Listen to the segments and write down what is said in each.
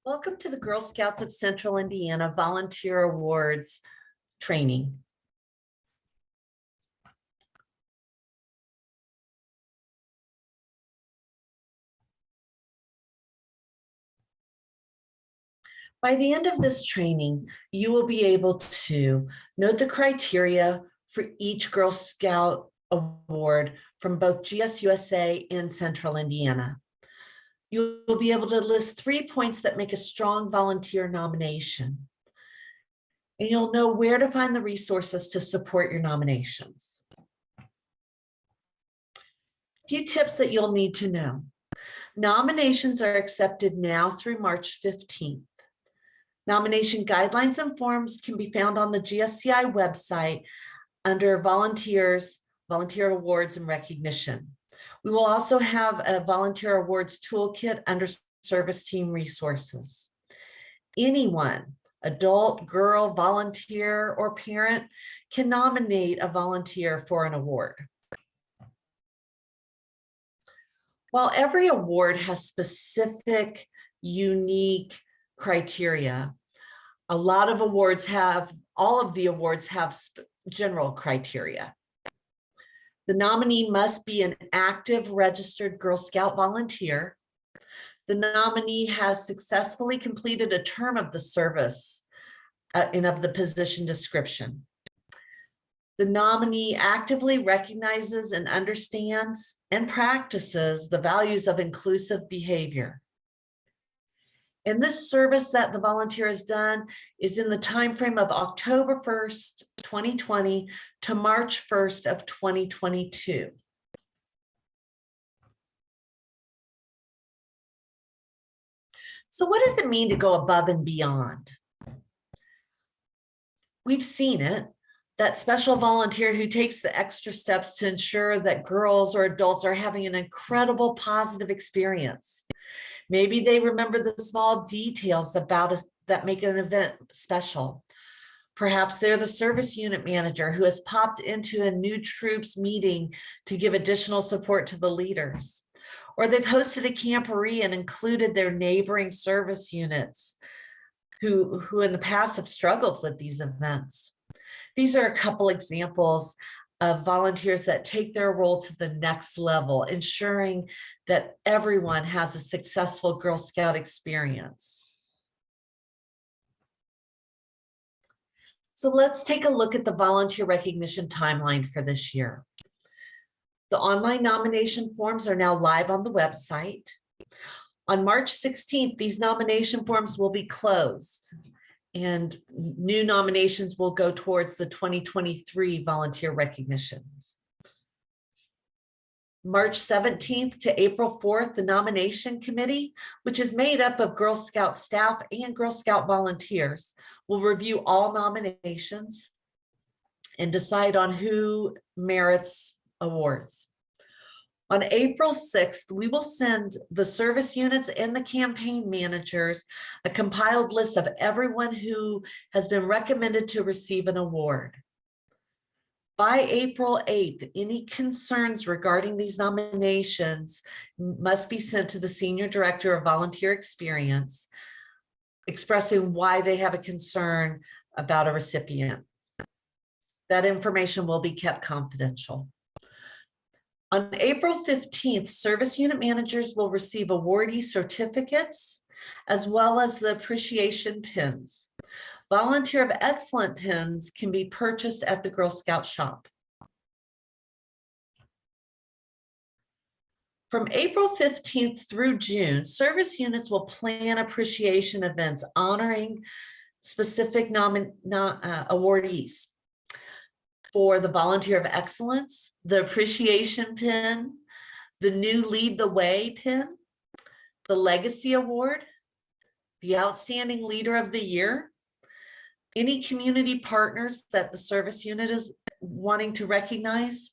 Welcome to the Girl Scouts of Central Indiana Volunteer Awards training. By the end of this training, you will be able to note the criteria for each Girl Scout award from both GSUSA and Central Indiana. You will be able to list 3 points that make a strong volunteer nomination. And you'll know where to find the resources to support your nominations. A few tips that you'll need to know. Nominations are accepted now through March 15th. Nomination guidelines and forms can be found on the GSCI website under Volunteer Awards and Recognition. We will also have a Volunteer Awards Toolkit under Service Team Resources. Anyone, adult, girl, volunteer, or parent, can nominate a volunteer for an award. While every award has specific, unique criteria, all of the awards have general criteria. The nominee must be an active registered Girl Scout volunteer. The nominee has successfully completed a term of the service and of the position description. The nominee actively recognizes and understands and practices the values of inclusive behavior. And this service that the volunteer has done is in the time frame of October 1st, 2020 to March 1st of 2022. So what does it mean to go above and beyond? We've seen it, that special volunteer who takes the extra steps to ensure that girls or adults are having an incredible positive experience. Maybe they remember the small details about us that make an event special. Perhaps they're the service unit manager who has popped into a new troops meeting to give additional support to the leaders. Or they've hosted a camporee and included their neighboring service units who in the past have struggled with these events. These are a couple examples of volunteers that take their role to the next level, ensuring that everyone has a successful Girl Scout experience. So let's take a look at the volunteer recognition timeline for this year. The online nomination forms are now live on the website. On March 16th, these nomination forms will be closed, and new nominations will go towards the 2023 volunteer recognitions. March 17th to April 4th, the nomination committee, which is made up of Girl Scout staff and Girl Scout volunteers, will review all nominations and decide on who merits awards. On April 6th, we will send the service units and the campaign managers a compiled list of everyone who has been recommended to receive an award. By April 8th, any concerns regarding these nominations must be sent to the Senior Director of Volunteer Experience, expressing why they have a concern about a recipient. That information will be kept confidential. On April 15th, service unit managers will receive awardee certificates as well as the appreciation pins. Volunteer of Excellence pins can be purchased at the Girl Scout shop. From April 15th through June, service units will plan appreciation events honoring specific awardees. For the Volunteer of Excellence, the Appreciation Pin, the new Lead the Way Pin, the Legacy Award, the Outstanding Leader of the Year, any community partners that the service unit is wanting to recognize,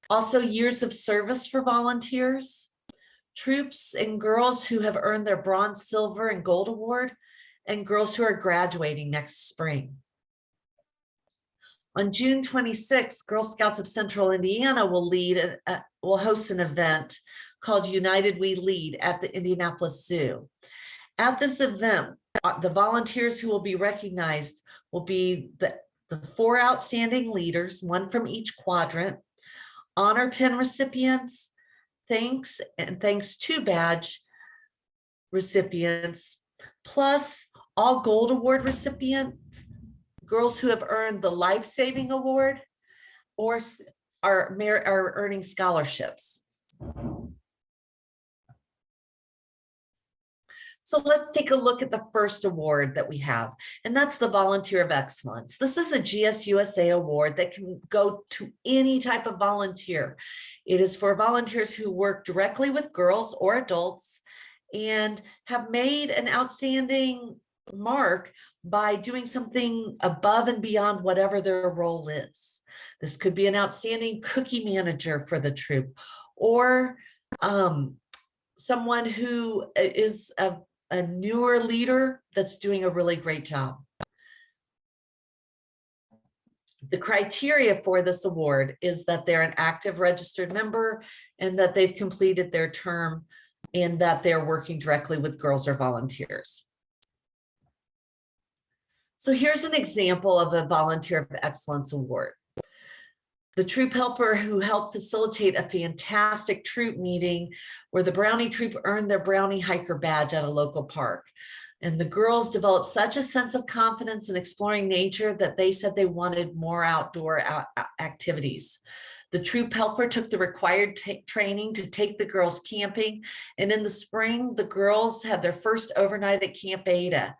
also years of service for volunteers, troops and girls who have earned their bronze, silver, and gold award, and girls who are graduating next spring. On June 26th, Girl Scouts of Central Indiana will host an event called United We Lead at the Indianapolis Zoo. At this event, the volunteers who will be recognized will be the 4 outstanding leaders, 1 from each quadrant, honor pin recipients, thanks and thanks to badge recipients, plus all gold award recipients, girls who have earned the life-saving award or are earning scholarships. So let's take a look at the first award that we have, and that's the Volunteer of Excellence. This is a GSUSA award that can go to any type of volunteer. It is for volunteers who work directly with girls or adults and have made an outstanding mark by doing something above and beyond whatever their role is. This could be an outstanding cookie manager for the troop, or someone who is a newer leader that's doing a really great job. The criteria for this award is that they're an active registered member and that they've completed their term and that they're working directly with girls or volunteers. So here's an example of a Volunteer of Excellence award. The troop helper who helped facilitate a fantastic troop meeting where the Brownie troop earned their Brownie hiker badge at a local park. And the girls developed such a sense of confidence in exploring nature that they said they wanted more outdoor activities. The troop helper took the required training to take the girls camping. And in the spring, the girls had their first overnight at Camp Ada.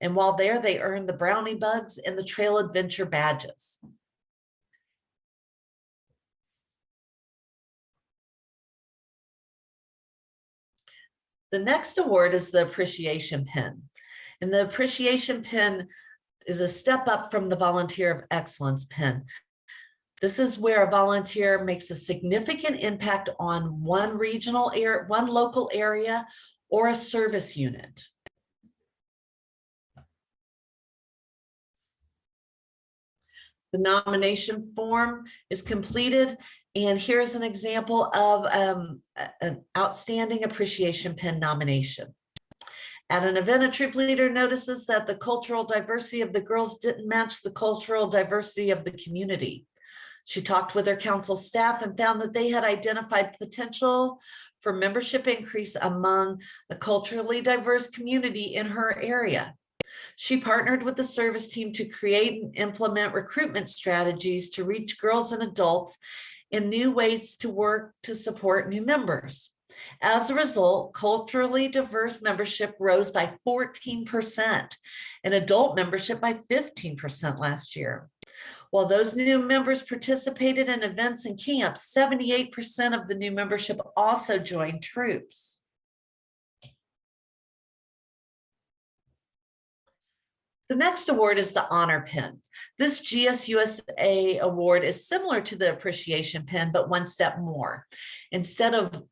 And while there, they earned the Brownie bugs and the Trail Adventure badges. The next award is the Appreciation Pin. And the Appreciation Pin is a step up from the Volunteer of Excellence pin. This is where a volunteer makes a significant impact on one regional area, one local area, or a service unit. The nomination form is completed, and here's an example of an outstanding appreciation pin nomination. At an event, a troop leader notices that the cultural diversity of the girls didn't match the cultural diversity of the community. She talked with her council staff and found that they had identified potential for membership increase among a culturally diverse community in her area. She partnered with the service team to create and implement recruitment strategies to reach girls and adults in new ways to work to support new members. As a result, culturally diverse membership rose by 14% and adult membership by 15% last year. While those new members participated in events and camps, 78% of the new membership also joined troops. The next award is the Honor Pin. This GSUSA award is similar to the Appreciation Pin, but one step more. Instead of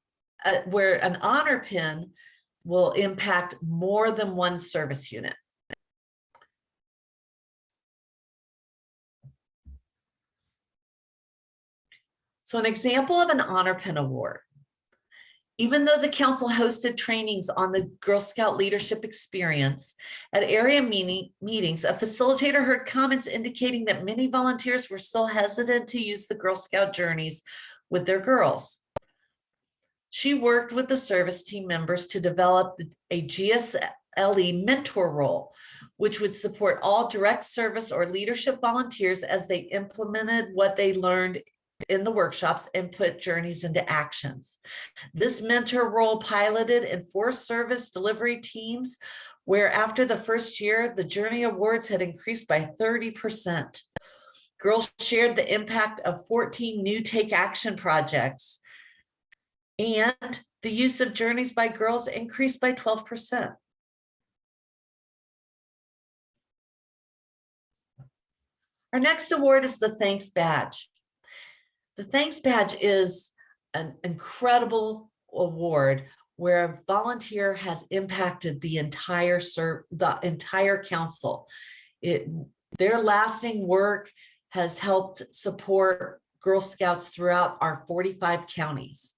where an Honor Pin will impact more than one service unit. So an example of an Honor Pin award. Even though the council hosted trainings on the Girl Scout leadership experience, at area meetings, a facilitator heard comments indicating that many volunteers were still hesitant to use the Girl Scout journeys with their girls. She worked with the service team members to develop a GSLE mentor role, which would support all direct service or leadership volunteers as they implemented what they learned in the workshops and put journeys into actions. This mentor role piloted in 4 service delivery teams, where after the first year, the journey awards had increased by 30%. Girls shared the impact of 14 new take action projects, and the use of journeys by girls increased by 12%. Our next award is the Thanks Badge. The Thanks Badge is an incredible award where a volunteer has impacted the entire council. Their lasting work has helped support Girl Scouts throughout our 45 counties.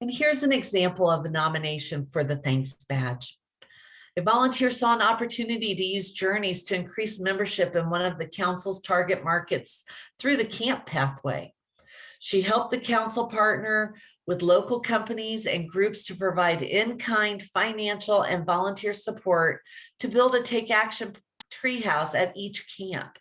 And here's an example of a nomination for the Thanks Badge. A volunteer saw an opportunity to use Journeys to increase membership in one of the council's target markets through the camp pathway. She helped the council partner with local companies and groups to provide in-kind financial and volunteer support to build a Take Action treehouse at each camp.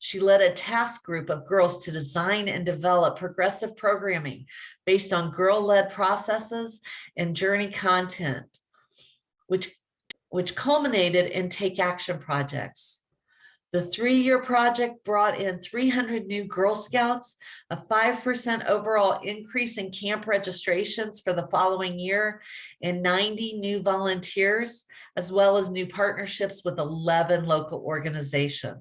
She led a task group of girls to design and develop progressive programming based on girl-led processes and journey content, which culminated in Take Action projects. The 3-year project brought in 300 new Girl Scouts, a 5% overall increase in camp registrations for the following year, and 90 new volunteers, as well as new partnerships with 11 local organizations.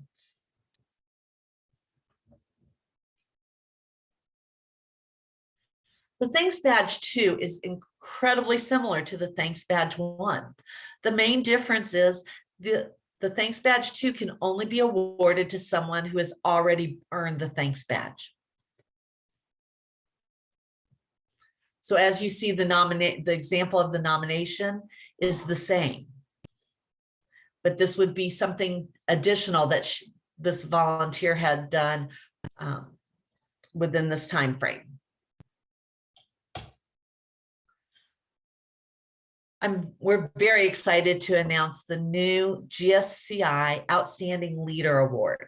The Thanks Badge 2 is incredibly similar to the Thanks Badge 1. The main difference is the Thanks Badge 2 can only be awarded to someone who has already earned the Thanks Badge. So as you see, the example of the nomination is the same, but this would be something additional that this volunteer had done within this time frame. We're very excited to announce the new GSI Outstanding Leader Award.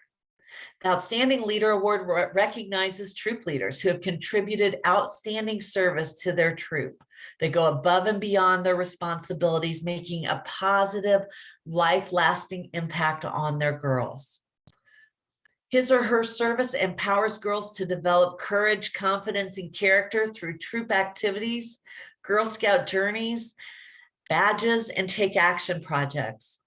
The Outstanding Leader Award recognizes troop leaders who have contributed outstanding service to their troop. They go above and beyond their responsibilities, making a positive, life-lasting impact on their girls. His or her service empowers girls to develop courage, confidence, and character through troop activities, Girl Scout journeys, badges, and Take Action projects.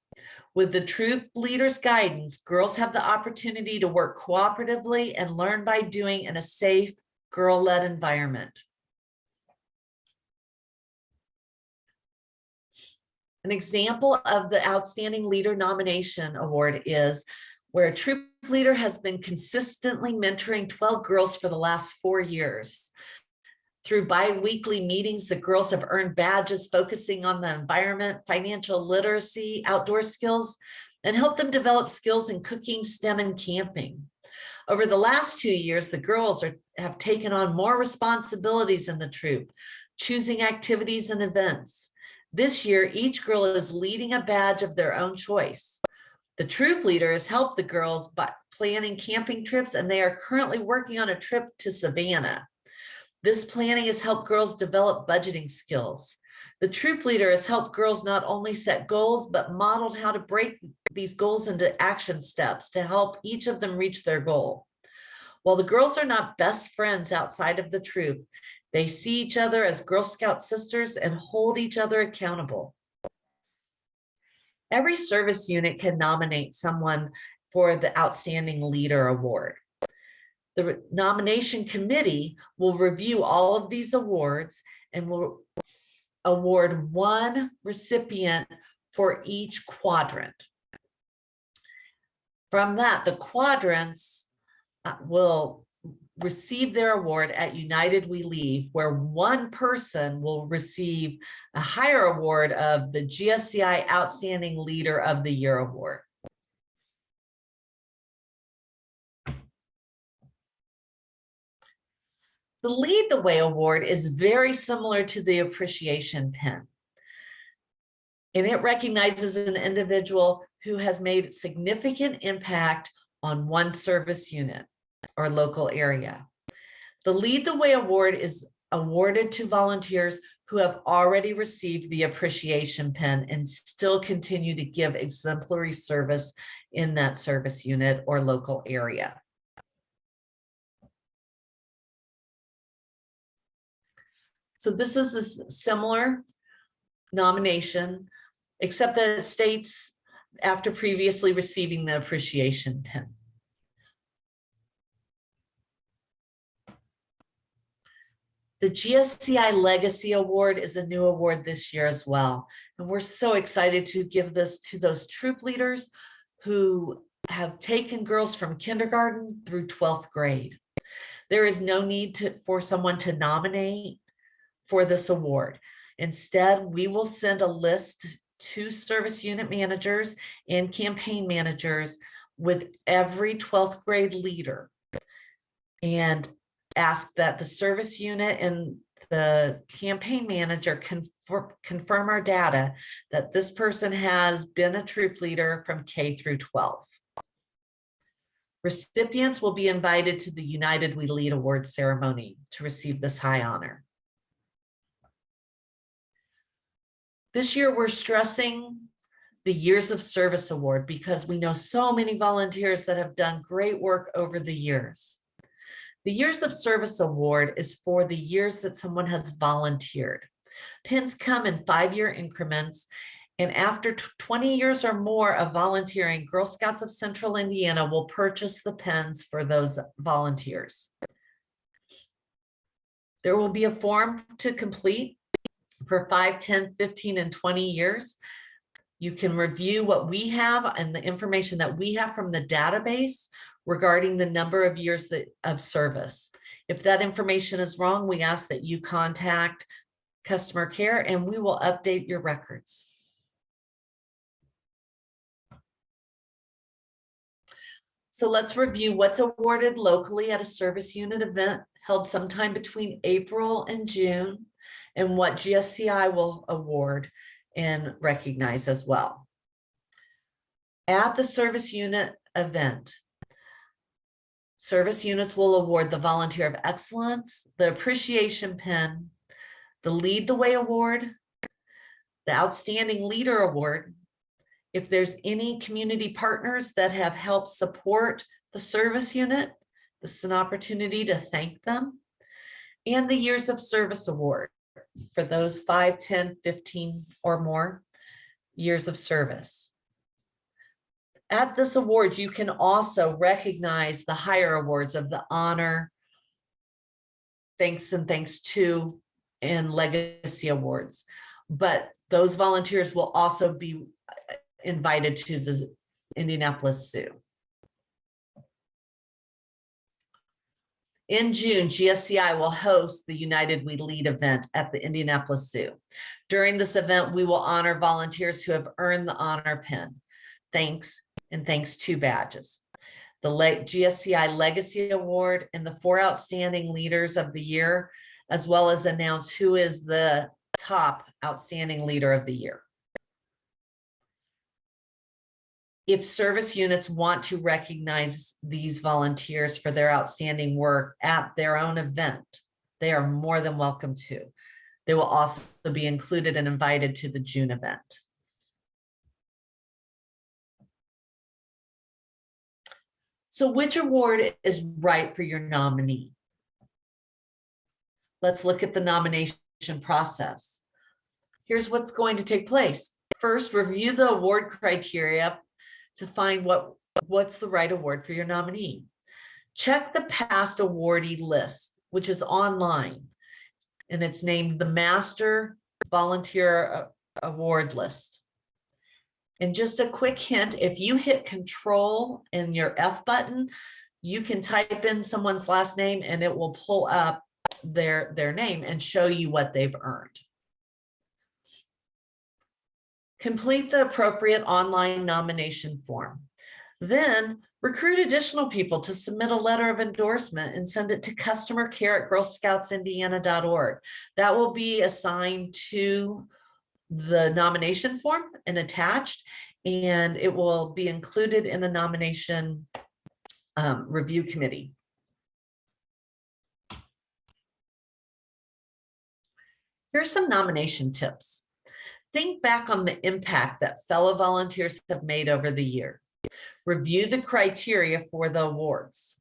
With the troop leader's guidance, girls have the opportunity to work cooperatively and learn by doing in a safe, girl-led environment. An example of the Outstanding Leader Nomination Award is where a troop leader has been consistently mentoring 12 girls for the last 4 years. Through bi-weekly meetings, the girls have earned badges focusing on the environment, financial literacy, outdoor skills, and help them develop skills in cooking, STEM, and camping. Over the last 2 years, the girls have taken on more responsibilities in the troop, choosing activities and events. This year, each girl is leading a badge of their own choice. The troop leader has helped the girls by planning camping trips, and they are currently working on a trip to Savannah. This planning has helped girls develop budgeting skills. The troop leader has helped girls not only set goals, but modeled how to break these goals into action steps to help each of them reach their goal. While the girls are not best friends outside of the troop, they see each other as Girl Scout sisters and hold each other accountable. Every service unit can nominate someone for the Outstanding Leader Award. The nomination committee will review all of these awards and will award one recipient for each quadrant. From that, the quadrants will receive their award at United We Leave, where one person will receive a higher award of the GSI Outstanding Leader of the Year Award. The Lead the Way Award is very similar to the Appreciation Pin, and it recognizes an individual who has made significant impact on one service unit or local area. The Lead the Way Award is awarded to volunteers who have already received the Appreciation Pin and still continue to give exemplary service in that service unit or local area. So this is a similar nomination, except that it states after previously receiving the Appreciation Pin. The GSI Legacy Award is a new award this year as well. And we're so excited to give this to those troop leaders who have taken girls from kindergarten through 12th grade. There is no need for someone to nominate for this award. Instead, we will send a list to service unit managers and campaign managers with every 12th grade leader and ask that the service unit and the campaign manager confirm our data that this person has been a troop leader from K through 12. Recipients will be invited to the United We Lead Award ceremony to receive this high honor. This year, we're stressing the Years of Service Award because we know so many volunteers that have done great work over the years. The Years of Service Award is for the years that someone has volunteered. Pins come in 5-year increments, and after 20 years or more of volunteering, Girl Scouts of Central Indiana will purchase the pins for those volunteers. There will be a form to complete for 5, 10, 15, and 20 years. You can review what we have and the information that we have from the database regarding the number of years of service. If that information is wrong, we ask that you contact customer care and we will update your records. So let's review what's awarded locally at a service unit event held sometime between April and June, and what GSCI will award and recognize as well. At the service unit event, service units will award the Volunteer of Excellence, the Appreciation Pin, the Lead the Way Award, the Outstanding Leader Award. If there's any community partners that have helped support the service unit, this is an opportunity to thank them, and the Years of Service Award for those 5, 10, 15 or more years of service. At this award, you can also recognize the higher awards of the Honor, Thanks and Thanks To, and Legacy Awards. But those volunteers will also be invited to the Indianapolis Zoo. In June, GSCI will host the United We Lead event at the Indianapolis Zoo. During this event, we will honor volunteers who have earned the honor pin, Thanks and Thanks To badges, the GSCI Legacy Award, and the 4 Outstanding Leaders of the Year, as well as announce who is the top Outstanding Leader of the Year. If service units want to recognize these volunteers for their outstanding work at their own event, they are more than welcome to. They will also be included and invited to the June event. So which award is right for your nominee? Let's look at the nomination process. Here's what's going to take place. First, review the award criteria to find what's the right award for your nominee. Check the past awardee list, which is online, and it's named the Master Volunteer Award List. And just a quick hint, if you hit Control and your F button, you can type in someone's last name and it will pull up their name and show you what they've earned. Complete the appropriate online nomination form. Then recruit additional people to submit a letter of endorsement and send it to customercare@girlscoutsindiana.org. That will be assigned to the nomination form and attached, and it will be included in the nomination review committee. Here's some nomination tips. Think back on the impact that fellow volunteers have made over the year. Review the criteria for the awards.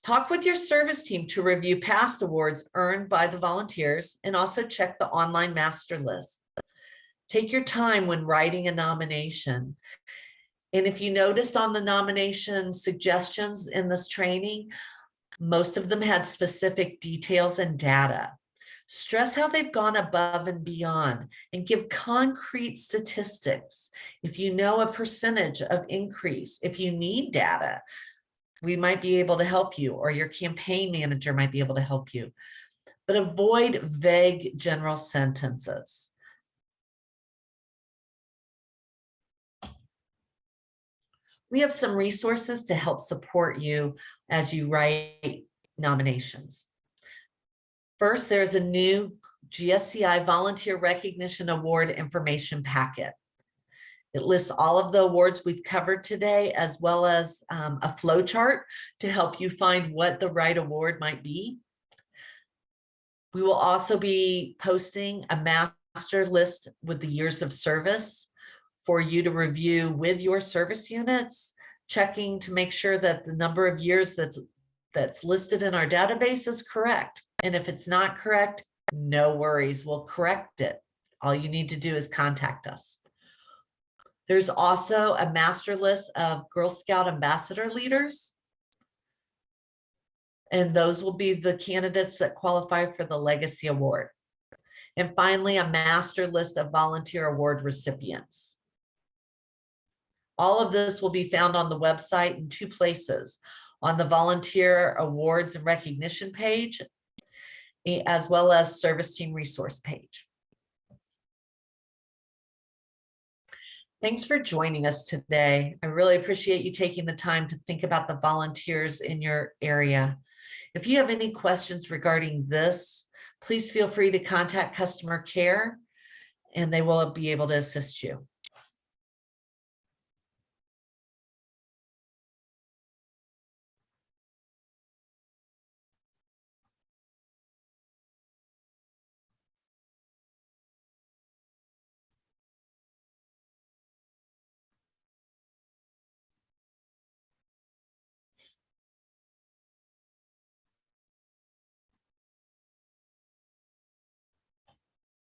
Talk with your service team to review past awards earned by the volunteers and also check the online master list. Take your time when writing a nomination. And if you noticed on the nomination suggestions in this training, most of them had specific details and data. Stress how they've gone above and beyond and give concrete statistics. If you know a percentage of increase, if you need data, we might be able to help you, or your campaign manager might be able to help you. but avoid vague general sentences. We have some resources to help support you as you write nominations. First, there's a new GSCI Volunteer Recognition Award information packet. It lists all of the awards we've covered today, as well as a flow chart to help you find what the right award might be. We will also be posting a master list with the years of service for you to review with your service units, checking to make sure that the number of years that's listed in our database is correct. And if it's not correct, no worries, we'll correct it. All you need to do is contact us. There's also a master list of Girl Scout ambassador leaders, and those will be the candidates that qualify for the Legacy Award. And finally, a master list of volunteer award recipients. All of this will be found on the website in two places, on the Volunteer Awards and Recognition page, as well as Service Team Resource page. Thanks for joining us today. I really appreciate you taking the time to think about the volunteers in your area. If you have any questions regarding this, please feel free to contact customer care and they will be able to assist you.